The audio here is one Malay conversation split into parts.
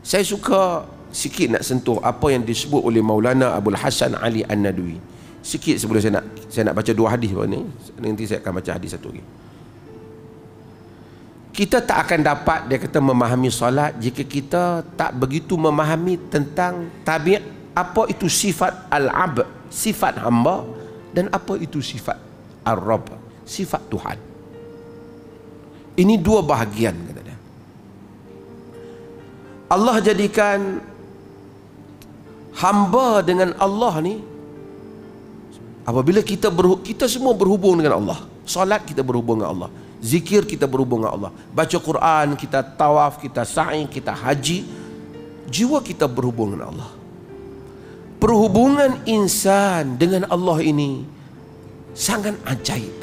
Saya suka sikit nak sentuh apa yang disebut oleh Maulana Abdul Hasan Ali An-Nadwi. Sikit sebelum saya nak baca dua hadis ni. Nanti saya akan baca hadis satu lagi. Kita tak akan dapat, dia kata, memahami solat jika kita tak begitu memahami tentang tabiat apa itu sifat al-abd, sifat hamba, dan apa itu sifat ar-rabb, sifat Tuhan. Ini dua bahagian, kata dia. Allah jadikan hamba dengan Allah ni, apabila kita semua berhubung dengan Allah. Solat kita berhubung dengan Allah, zikir kita berhubung dengan Allah, baca Quran, kita tawaf, kita sa'i, kita haji, jiwa kita berhubung dengan Allah. Perhubungan insan dengan Allah ini sangat ajaib,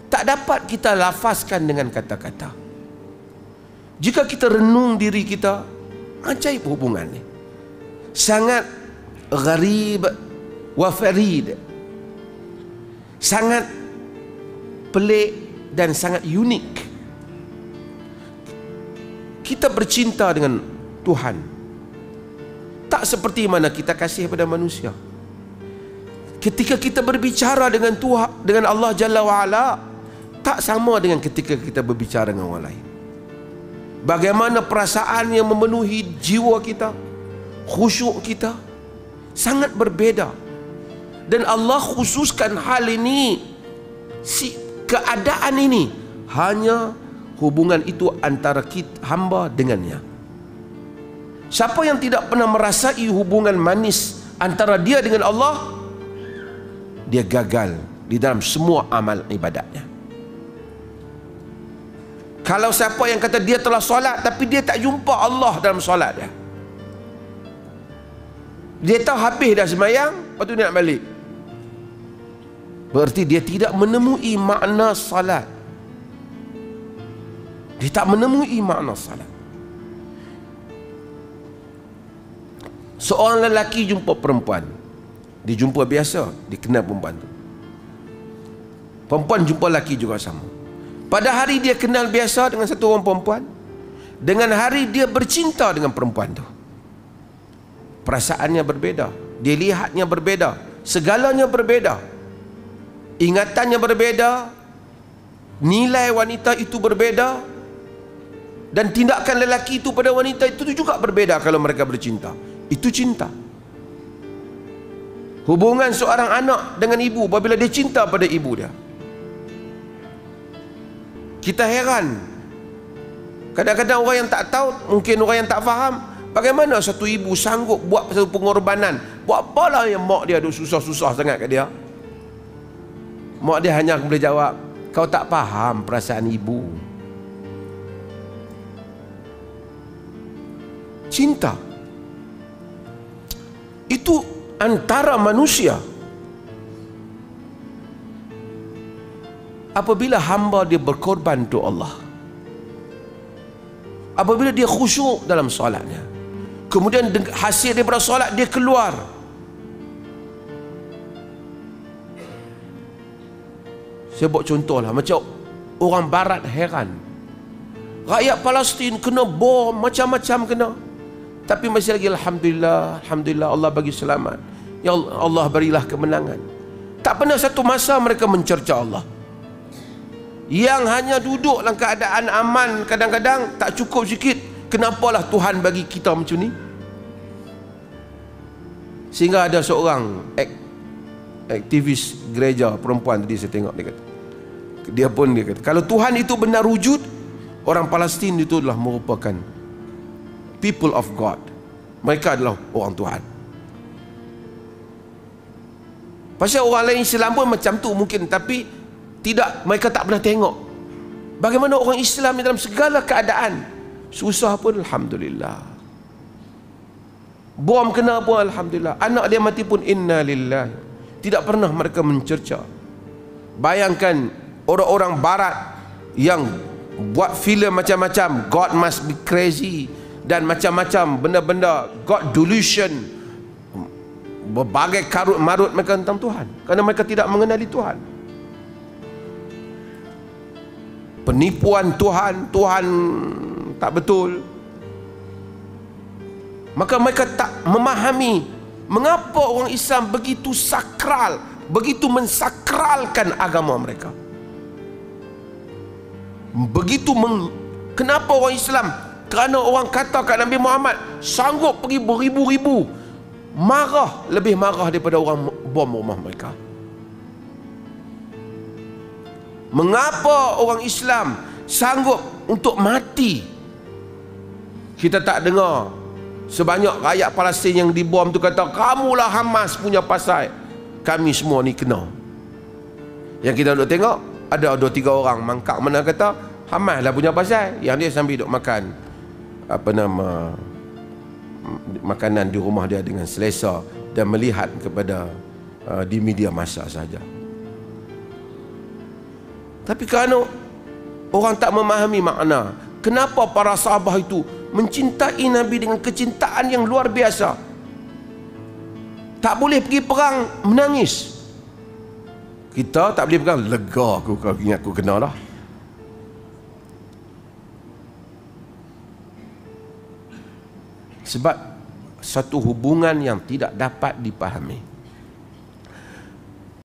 tak dapat kita lafazkan dengan kata-kata. Jika kita renung diri kita, ajaib hubungan ni, sangat gharib wa farid, sangat pelik dan sangat unik. Kita bercinta dengan Tuhan tak seperti mana kita kasih pada manusia. Ketika kita berbicara dengan Tuhan, dengan Allah Jalla wa'ala, tak sama dengan ketika kita berbicara dengan orang lain. Bagaimana perasaan yang memenuhi jiwa kita, khusyuk kita, sangat berbeza. Dan Allah khususkan hal ini, keadaan ini, hanya hubungan itu antara kita, hamba dengannya. Siapa yang tidak pernah merasai hubungan manis antara dia dengan Allah, dia gagal di dalam semua amal ibadatnya. Kalau siapa yang kata dia telah solat tapi dia tak jumpa Allah dalam solat dia, dia tahu habis dah sembahyang, lepas tu dia nak balik, berarti dia tidak menemui makna salat. Dia tak menemui makna salat. Seorang lelaki jumpa perempuan, dia jumpa biasa, dia kenal perempuan tu. Perempuan jumpa lelaki juga sama. Pada hari dia kenal biasa dengan satu orang perempuan, dengan hari dia bercinta dengan perempuan tu, perasaannya berbeza, dia lihatnya berbeza, segalanya berbeza, ingatannya berbeza, nilai wanita itu berbeza, dan tindakan lelaki itu pada wanita itu juga berbeza kalau mereka bercinta. Itu cinta. Hubungan seorang anak dengan ibu apabila dia cinta pada ibu dia. Kita heran, kadang-kadang orang yang tak tahu, mungkin orang yang tak faham, bagaimana satu ibu sanggup buat satu pengorbanan. Buat apalah yang mak dia duk susah-susah sangat kat dia. Mak dia hanya boleh jawab, kau tak faham perasaan ibu. Cinta itu antara manusia. Apabila hamba dia berkorban untuk Allah, apabila dia khusyuk dalam solatnya, kemudian hasil daripada solat dia keluar, saya buat contoh lah, macam orang barat heran, rakyat Palestin kena bom, macam-macam kena, tapi masih lagi Alhamdulillah, Alhamdulillah, Allah bagi selamat, ya Allah berilah kemenangan. Tak pernah satu masa mereka mencerca Allah. Yang hanya duduk dalam keadaan aman, kadang-kadang tak cukup sikit, kenapalah Tuhan bagi kita macam ni? Sehingga ada seorang aktivis gereja perempuan tadi saya tengok, dia kata, kalau Tuhan itu benar wujud, orang Palestin itu adalah merupakan people of God. Mereka adalah orang Tuhan. Pasal orang lain Islam pun macam tu mungkin, tapi tidak, mereka tak pernah tengok bagaimana orang Islam dalam segala keadaan, susah pun Alhamdulillah, bom kena pun Alhamdulillah, anak dia mati pun inna lillahi, tidak pernah mereka mencerca. Bayangkan orang-orang barat yang buat filem macam-macam, God must be crazy, dan macam-macam benda-benda, God delusion, berbagai karut marut mereka tentang Tuhan, kerana mereka tidak mengenali Tuhan. Penipuan Tuhan, Tuhan tak betul. Maka mereka tak memahami mengapa orang Islam begitu sakral, begitu mensakralkan agama mereka. Kenapa orang Islam? Kerana orang kata kat Nabi Muhammad sanggup pergi beribu-ribu, marah, lebih marah daripada orang bom rumah mereka. Mengapa orang Islam sanggup untuk mati? Kita tak dengar sebanyak rakyat Palestin yang dibom tu kata, kamulah Hamas punya pasal, kami semua ni kena. Yang kita duk tengok, ada 2-3 orang mangkak mana kata Hamas lah punya pasal, yang dia sambil duk makan makanan di rumah dia dengan selesa dan melihat kepada di media massa saja. Tapi kerana orang tak memahami makna, kenapa para sahabat itu mencintai Nabi dengan kecintaan yang luar biasa. Tak boleh pergi perang menangis. Kita tak boleh perang lega, aku ingat aku kena dah. Sebab satu hubungan yang tidak dapat dipahami.